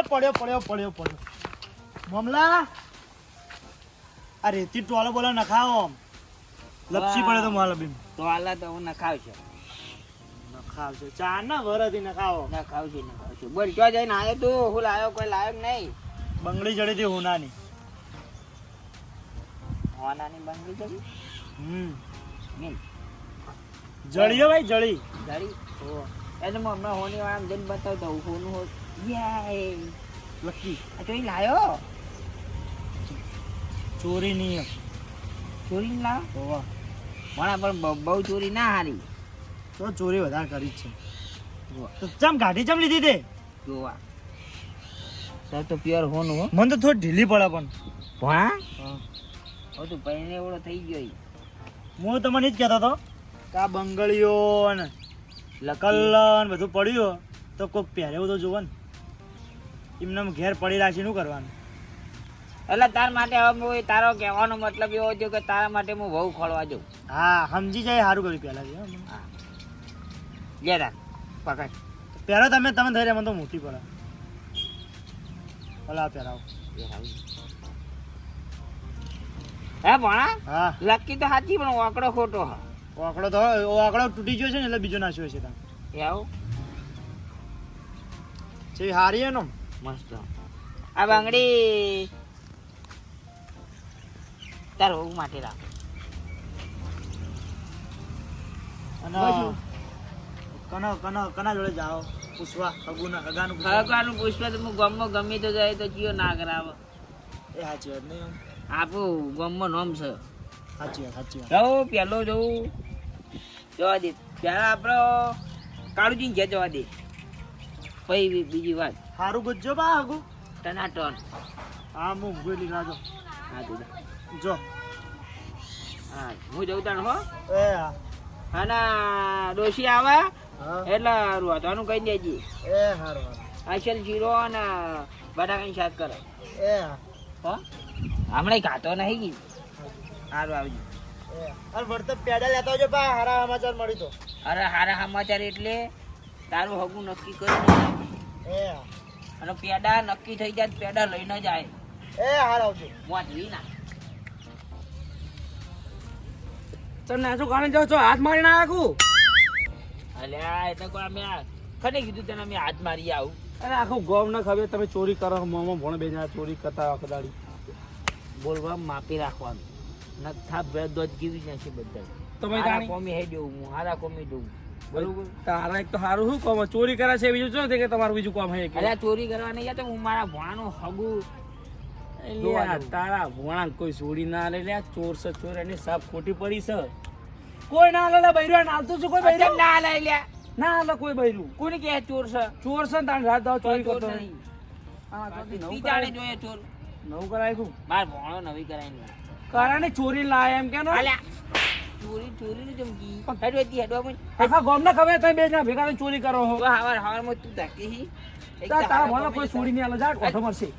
પડ્યો મમલા આ રેતી ટોળો બોલો નખાવો આમ લપસી પડે તો માલા બીમ તો આલા તો હું નખાવશે ચા ના વરથી નખાવો નખાવશે બોલ ક્યાં જઈને આવ્યો તું હું લાયો કોઈ લાયક નહીં બંગડી જડી હતી હોનાની હોનાની બંગડી જડી મીન જળીઓ ભાઈ જળી એટલે હું હમણાં હોની વાળા જઈને બતાવતો હોનું હો યે લકી આ તો એ લાયો ચોરી નહીં ચોરી લાવો મને પણ બહુ ચોરી ના હારી તો ચોરી વધારે કરી છે તો ચમ ગાડી ચમ લીધી તે જોવા સર તો પ્યોર હોનું હો મને તો થોડી ઢીલી પડે પણ હા હવે તું પહેરીને એવડો થઈ ગયો હું તમને જ કહેતો હતો કે આ બંગડીઓ ને કલન બધું પડ્યું તો કોઈક પહેરેવું તો જોવો ને એમને ઘેર પડી રાખી શું કરવાનું એટલે તાર માટે હવે તારો કહેવાનો મતલબ એવો છે કે તારા માટે હું બહુ ખોળવા જાઉં હા સમજી જાય સારું કર્યું પહેલા હા લે તાર પકડ પહેરો તમે થઈ રહ્યા મને તો મોટી પડે ભલા પહેરાવો હે ભણા હા લકી તો સાચી પણ ઓકડો ખોટો હા આંકડો તૂટી ગયો છે ને એટલે બીજો નાખ્યો છે તમે આવું છે હારી એનો મસ્ત આ બંગડી તાર હોવું માટે રાખો અને કના જોડે જાઓ પૂછવા હગાનું પૂછવા તો હું ગામમાં ગમે તો જાય તો ચિયો ના કરાવે એ સાચી વાત નહીં આપું ગામમાં નોમ છે સાચી વાત જવું પેલો જવું જવા દે પેલા આપણો કાળુજીને ઘેર જવા દે પછી બીજી વાત સારું ગુજજો બા આગુ ટનાટન હા હું ગોલી રાજો હા તું જો હા હું જઉં તાણ હો એ હા અને ડોશી આવે હા એટલે રોધવાનું કહી દેજે એ હારું આશલ જીરો અને બટાકાની શાક કરે એ હા હો હમણાં ખાતો નહીં ગઈ સારું આવજો અરે વર્તન પેડા લેતા આવજો બા હારા સમાચાર મળી તો અરે હારા સમાચાર એટલે તારું હગું નક્કી કરી એ હા અને પેડા નક્કી થઈ જાય પેડા લઈને જાય એ હાર આવજો વાંચવી ના તો નાચો ગાને જાવ છો હાથ મારીને આખું અલ્યા એટલે કોઈ અમે ખને કીધું તને અમે હાથ મારી આવું અરે આખું ગોમ ના ખબર તમે ચોરી કરો મોમાં ભણ બે જણા ચોરી કરતા આખો દાડી બોલવા માપી રાખવાનું નથા બે દોજ ગીવી નાખી બધા તમે હારા કોમી હે દેવું હું હારા કોમી દઉં બરોબર તારા એક તો સારું શું કામ ચોરી કરે છે બીજું શું છે કે તમારું બીજું કામ હે અલ્યા ચોરી કરવા નહીં તો હું મારા ભણાનું હગું તારા ભોણા કોઈ ચોરી ના લે લે ચોર છે ચોર એની સાપ ખોટી પડી છે કોઈ ના લે બૈરું નાલતું છે કોઈ બૈરું ના લઈ લ્યા ના લે કોઈ બૈરું કોને કે ચોર છે ચોર છે ને તાણ રાત દાવ ચોરી કરતો નહીં હા તો તીજાડે જોઈએ ચોર નવું કરાયું માર ભણો નવી કરાઈ કરાને ચોરી લાય એમ કે અલ્યા ચોરી ની જમકી હેડવા પણ આખા ગામ ના ખબર તમે બે જણા ભેગા થઈને ચોરી કરો હો હવાર માં તું ધકી હી તારા ભણો કોઈ ચોરી નહીં આલે જા કોઠો મરશે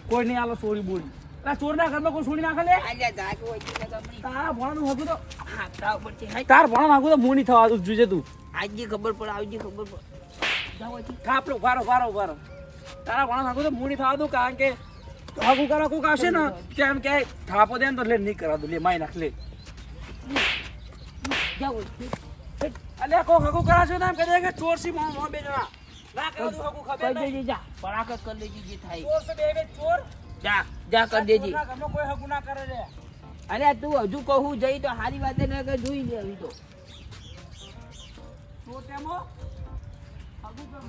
કોઈ નહીં આલો ચોરી બોરી આ ચોર ના ઘરમાં કોઈ ચોરી નાખે લે આજા જાગ હોય છે ગમણી તારા ભણો હગું તો હા તાવ પર છે તાર ભણો નાખું તો મોની થવા જોજે તું આજજી ખબર પડે આવજી ખબર પડે જાવ કાપલો વારો તારા ભણો નાખું તો મોની થવા દઉં કારણ કે હગું કરા કોક આવશે ને તેમ કે થાપો દે ને તો લે નહીં કરા દઉં લે માઈ નાખ લે જાવ અલ્યા કોક હગું કરાશે ને એમ કહે કે ચોર સી મો બે જણા ના કરા દઉં હગું ખબર કઈ દેજે જા પરાકત કર લેજી જે થાય ચોર છે બે ચોર જા કર દેજી ઘરમાં કોઈ હગું ના કરે રે અરે તું હજુ કહું જઈ તો હારી વાત ન કે જોઈ લે આવી તો તેમો હગું કર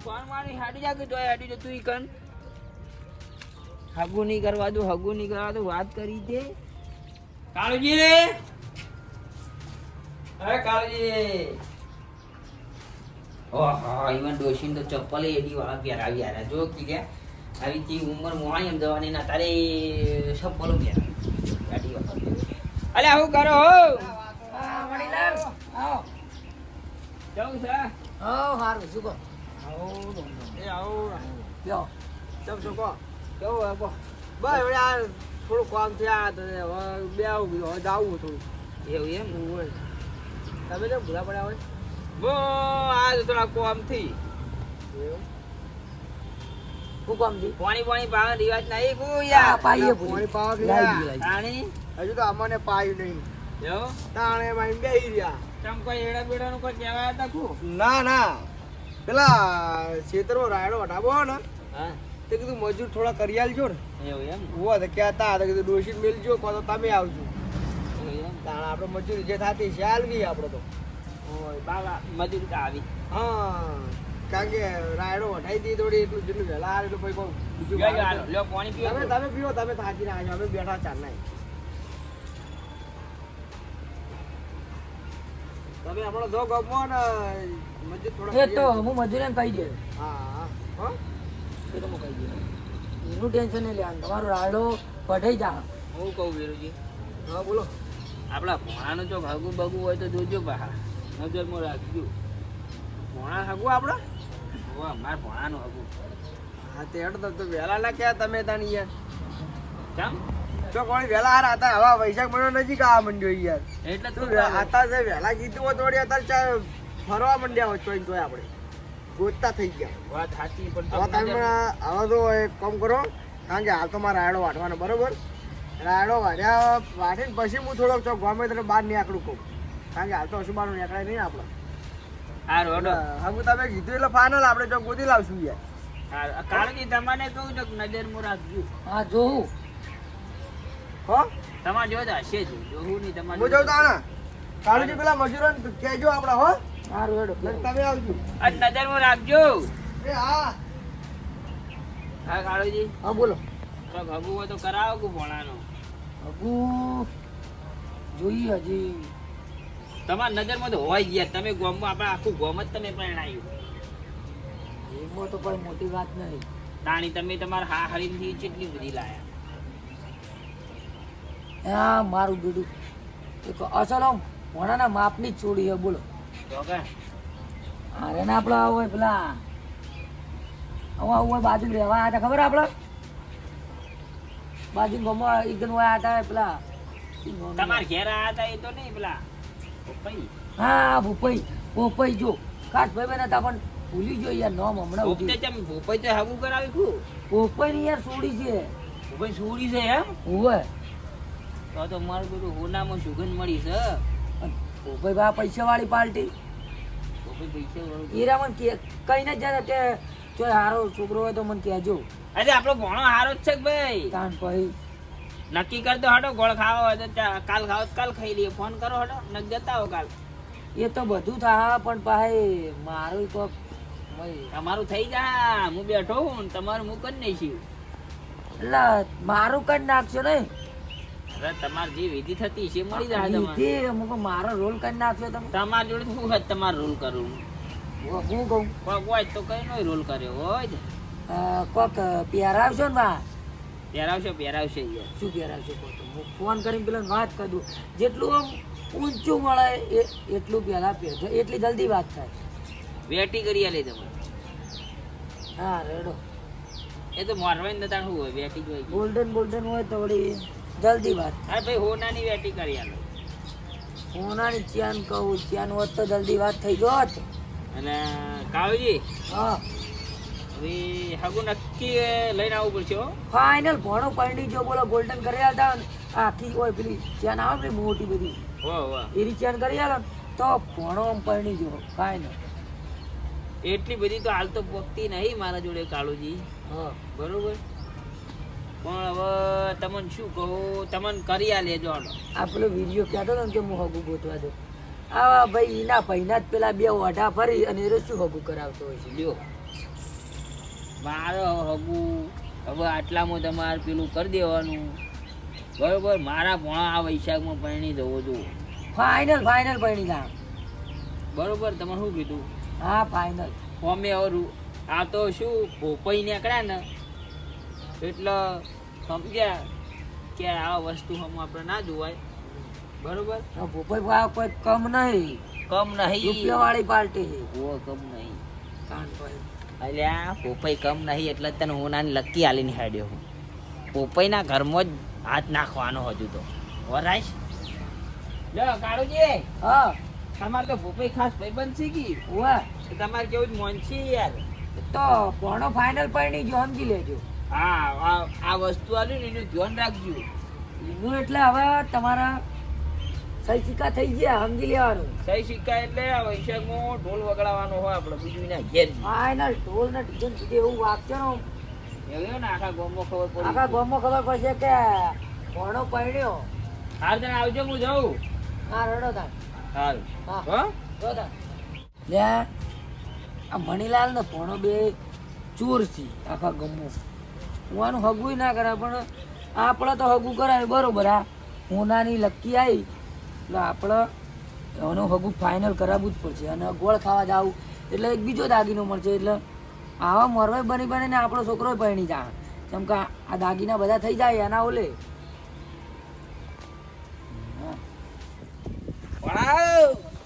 કોણ મારી હાડી જા કે તોય હાડી તો તું કન હગું નહીં કરવા દો વાત કરી છે કાળુજી અરે કાળુજી ઓહો ઈવન ડોશીન તો ચપ્પલ એડી વાળા પહેરાવી આયા જો કીધે આવી તી ઉંમર મોહાઈ એમ જવાની ના તારે ચપ્પલો પહેરાવી ગાડી વખત અલે હું કરો હો મણીલાલ આવો જાઉં છે હો હારું શું કહો આવો એ આવો લ્યો ચમ શું કહો કેવું હે બસ હવે આ થોડું કામ થયા તો હવે બે આવું હવે જાવું થોડું એવું એમ હોય તમે તો ભૂલા પડ્યા હોય બો આજ થોડા કામ થઈ હું કામ છે પાણી પાવાનું રિવાજ નહીં કુ આ યાર પાઈએ પાણી પાવા લાવી ગયા. દીધી, લાવી તાણી હજુ તો અમને પાયું નહીં. જો તાણે એમાં બેહી રહ્યા. તમ કોઈ એડા બેડાનું કોઈ કહેવાય હતા કુ ના પેલા ખેતરમાં રાયડો વટાવો હોય ને હા તે કીધું મજૂર થોડા કરી આલજો ને. એવું એમ ઉભા તો કહેતા હતા કીધું ડોશી મેલજો કો તો તમે આવજો. એવું એમ તાણે આપણે મજૂરી જે થતી છે આલવી આપણે તો. ઓય બાબા મજૂરી તો આવી હા કારણ કે રાયડો વટાઈ દી થોડી એટલું જેટલું વહેલા આવે એટલું પછી કહું બીજું લ્યો, મારે હાલો, લ્યો, પાણી પીવો તમે તમે પીવો તમે થાકી ના આવ્યો અમે બેઠા ચાર ના તમે આપણો જો ગમો ને મજૂર થોડા એ તો હું મજૂરીને કહી દે હા હા એ તો હું કહી દે એનું ટેન્શન નહીં લેવાનું તમારો રાયડો પઢાઈ જા હું કહું વીરુજી હા બોલો આપણા ભોણાનું જો ભાગું બગું હોય તો જોજો બહાર નજરમાં રાખજો ભોણા હગું આપણે ઓ અમાર ભોણાનું હગું હા તે હેડ તો વહેલા ના ક્યાં તમે તાણી યાર કેમ તો કોઈ વહેલા હાર હતા હવા વૈશાખ મહિનો નજીક આવવા માંડ્યો યાર એટલે તું તું આતા જે વહેલા કીધું હોત વળી અત્યારે ફરવા માંડ્યા હોત ચોઈન તોય આપણે ગોતતા થઈ ગયા વાત સાચી પણ હવે તમને તમે હવે તો એક કામ કરો કારણ કે હાલ તો મારે રાયડો વાટવાનો બરોબર રાયડો વાટ્યા વાટીને પછી હું થોડોક ચોક ગમે તને બહાર નીકળું કહું કારણ કે હાલ તો હશું બહાર નીકળાય નહીં આપણે આ રોડો હવે તમે કીધું એટલે ફાઇનલ આપણે ચોક ગોતી લાવશું યાર કાળજી તમને કહું છું કે નજરમાં રાખજો હા જોઉં હો તમારે જો તો હશે જ જોવું નહીં તમારે હું જાઉં તાણા કાળુજી પેલા મજૂરોને કહેજો આપણે હો સારું હેડો એટલે તમે આવજો આજ નજરમાં રાખજો એ હા હા કાળુજી હા બોલો તો ભગું હોય તો કરાવો કે ભોણાનો હગુ જોઈએ હજી તમારા નજરમાં તો હોય જ યાર તમે ગોમમાં આપણે આખું ગોમ જ તમે પરણાયું એમાં તો કોઈ મોટી વાત નહીં તાણી તમે તમારા હા હરીમથી કેટલી બધી લાયા હા મારું બીડું એક અસલ આમ ભોણાના માપની જ છોડી છે બોલો તો કે અરે ના આપડે હોય પેલા આવું હોય બાજુ રહેવા આવ્યા હતા ખબર આપડે બાજુ ગમવા ઈગન હોય હતા પેલા તમારા ઘેર આયા હતા એ તો નહીં પેલા પપ્પાઈ હા ભૂપાઈ ભોપાઈ જો ખાસ ભાઈ બહેન હતા પણ ભૂલી ગયો યાર નામ હમણાં ભોપતે ઉઠી ચમ ભોપાઈ તો હાગું કરાવી ખું ભોપાઈ ની યાર છોડી છે ભોપાઈ સુડી છે એમ હોય તો મારું બધું હોનામાં સુગંધ મળી છે ભોપાઈ બા પૈસા વાળી પાર્ટી ભોપાઈ પૈસા વાળું હીરા મને કે કઈ ને જાય કે જો હારો છોકરો હોય તો મને કહેજો અરે આપણો ભણો હારો જ છે કે ભાઈ તાન પછી નક્કી કરી દો હટો ગોળ ખાવો હોય તો કાલ ખાવો તો કાલ ખાઈ લઈએ ફોન કરો હટો નક જતા હો કાલ એ તો બધું થાય પણ ભાઈ મારું કોક તમારું થઈ જા હું બેઠો હું ને તમારું હું કરી નાખી એટલે મારું કઈ નાખશો ને અરે તમારે જે વિધિ થતી છે મળી જાય તમારે અમુક મારો રોલ કરી નાખશો તમે તમારા જોડે શું હોય તમારે રોલ કરવું હું કહું કોક હોય તો કઈ નો રોલ કર્યો હોય ને કોક પહેરાવશો ને બા પહેરાવશે યાર શું પહેરાવશો કહો તો હું ફોન કરીને પેલા વાત કરી દઉં જેટલું આમ ઊંચું મળે એટલું પહેલા પહેરજો એટલી જલ્દી વાત થાય વેટી કરી આલે તમે હા રેડો એ તો મારવાઈ નતા શું હોય વેટી જોઈ ગોલ્ડન હોય તો વળી જલ્દી વાત અરે ભાઈ હોનાની વેટી કરી આલો સોનાની ચેન કહું ચેન હોત તો જલ્દી વાત થઈ જોત અને કાળુજી હા હવે હાગું નક્કી લઈને આવવું પડશે હો ફાઇનલ ભણો પૈણી જો બોલો ગોલ્ડન કરી આલતા ને આખી હોય પેલી ચેન આવે ને મોટી બધી હો એની ચેન કરી આલો ને તો ભણો પૈણી જો ફાઇનલ એટલી બધી તો હાલ તો પોકતી નહીં મારા જોડે કાળુજી હા બરોબર પણ હવે તમને શું કહું તમને કરી આ લેજો હાલો આ પેલો વિડીયો કહેતો હતો ને કે હું હગું ગોતવા દઉં આ ભાઈ એના પૈના જ પેલા બે ઓઢા ફરી અને એ શું હગું કરાવતો હોય છે લ્યો મારો હગું હવે આટલામાં તમારે પેલું કરી દેવાનું બરોબર મારા ભણા આ વૈશાખમાં પરણી જવો જોઈએ ફાઇનલ પૈણી જા બરોબર તમે શું કીધું હા ફાઇનલ અમે હવે આ તો શું ભોપાઈ નીકળ્યા ને એટલે સમજ્યા કે આ વસ્તુ આપણે ના જોવાય બરોબર ભૂપાઈ ભાવ કોઈ કમ નહીં કમ નહીં રૂપિયા વાળી પાર્ટી ઓ કમ નહીં કાન ભાઈ અલ્યા પોપઈ કમ નહીં એટલે જ તને હું નાની લક્કી આલીને હેડ્યો હું પોપઈના ઘરમાં જ હાથ નાખવાનો હજુ તો વરાઈશ લો કાળુજી હા તમારે તો પોપઈ ખાસ ભાઈબંધ છે કે ઓવા તમારે કેવું જ મોન છે યાર તો પોણો ફાઇનલ પડી જો સમજી લેજો. આ વસ્તુ આલ્યું ને એનું ધ્યાન રાખજો. એનું એટલે હવે તમારા સહી સિક્કા થઈ ગયા સમજી લેવાનું. સહી સિક્કા એટલે આ વૈશાખમાં ઢોલ વગાડવાનો હોય આપણે બીજું ના ઘેર ફાઇનલ ઢોલ ને ડીજે સુધી એવું વાગશે ને એવું ને આખા ગામમાં ખબર પડી. આખા ગામમાં ખબર પડશે કે પોણો પડ્યો. હાર તને આવજો, હું જાઉં. હા રડો તાર. હાલ હા હો રડો તાર. લે આ મણીલાલ ને પોણો બે ચોર છે આખા ગામમાં. હું આનું હગું ના કરાય પણ આપણે તો હગું કરાય બરોબર. આ હોનાની લક્કી આવી એટલે આપણે એનું હગું ફાઇનલ કરાવવું જ પડશે. અને ગોળ ખાવા જાવું એટલે એક બીજો દાગીનો મળશે. એટલે આવા મોરવાઈ બની બનીને આપણો છોકરો પરણી જાય. કેમ કે આ દાગીના બધા થઈ જાય એના ઓલે.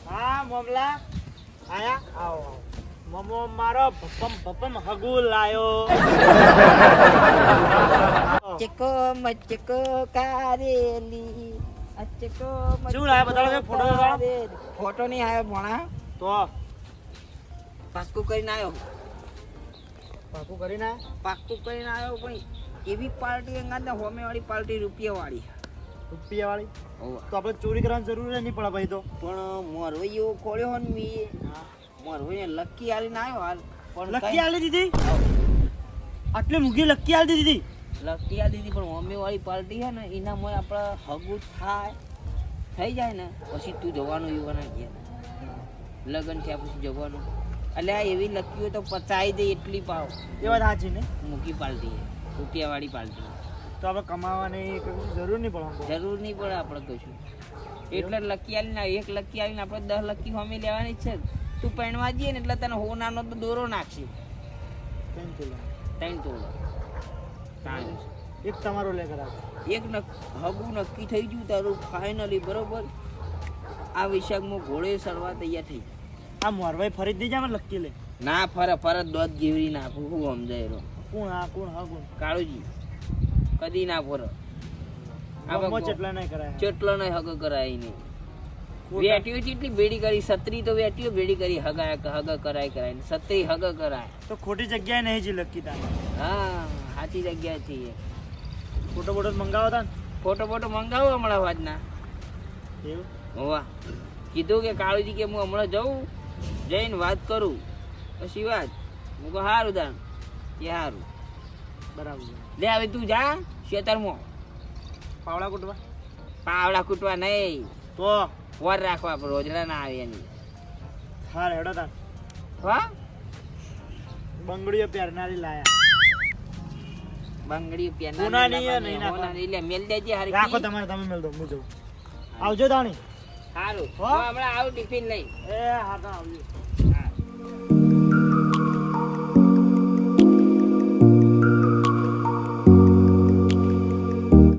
હા મમલા આયા આવો મમો મારો ભપમ હગુ લાયો. ચકો મચકો કારેલી અચકો શું લાયા બતાડો કે ફોટો બતાડો. ફોટો નહીં આવ્યો ભણા, તો પાક્કું કરીને આવ્યો. પાકું કરીને પાક્કું કરીને આવ્યો પણ એવી પાર્ટી અંગાત ને હોમે વાળી પાર્ટી રૂપિયા વાળી. રૂપિયા વાળી તો આપણે ચોરી કરવાની જરૂર નહીં પડે ભાઈ. તો પણ મોરવૈયો ખોલ્યો હો ને મી મોરવૈને લક્કી આલીને આવ્યો હાલ. પણ લક્કી આલી દીધી, આટલી મૂકી લક્કી આલી દીધી. લક્કી આલી દીધી પણ હોમે વાળી પાર્ટી છે ને એનામાં આપણે હગું થઈ જાય ને પછી તું જવાનું યુવાના ગયા લગ્ન થયા પછી જવાનું. એટલે આ એવી લક્કીઓ તો પચાવી દે એટલી પાવ. એ વાત સાચી ને. મૂકી પાર્ટી રૂપિયા વાળી પાર્ટી તો આપણે કમાવાની કશું જરૂર નહીં પડે. જરૂર નહીં પડે આપણે કશું. એટલે લક્કી આલીને એક લક્કી આવીને આપણે 10 લક્કી હોમી લેવાની જ છે. તું પહેણવા જઈએ ને એટલે તને હોનાનો તો દોરો નાખશે 3 તોલા. એક તમારો લે કરાવે. એક હગું નક્કી થઈ ગયું તારું ફાઇનલી બરોબર. આ વૈશાખમાં ઘોડે સરવા તૈયાર થઈ. આ મોરવાઈ ફરી જ નહીં જાય લક્કી લે. ના ફરત દોધ ગીવરી નાખું હું સમજાય રહ્યો. કોણ આ કોણ હા કોણ કાળુજી કદી ના ફર. ચેટલા નહીં કરાય. ચેટલો નહીં હગ કરાય નહીં. વેટીઓ જેટલી બેડી કરી સત્રી તો વેટીઓ બેડી કરી હગ કરાય સત્રી હગ કરાય. તો ખોટી જગ્યાએ નહીં જી લકી તા. હા સાચી જગ્યાએ થી ફોટો બોટો મંગાવો તા ને. ફોટો મંગાવો હમણાં વાતના. એવું હોવા કીધું કે કાળુજી કે હું હમણાં જઉં જઈને વાત કરું પછી વાત. હું કહું સારું દાન કે સારું બરાબર. લે હવે તું જા ખેતરમાં પાવડા કૂટવા. પાવડા કૂટવા નહીં તો વર રાખવા પણ રોજડા ના આવે એની. હા હેડો તા. હા બંગડીઓ પહેરનારી લાયા. બંગડી હોનાની એ નહીં નાખવાની. હોનાની લે મેલ દેજે હારી. રાખો તમારે, તમે મેલ દો હું જઉં. આવજો દાણી. સારું હો? હું હમણાં આવું ટિફિન લઈ. એ હા તો આવજો.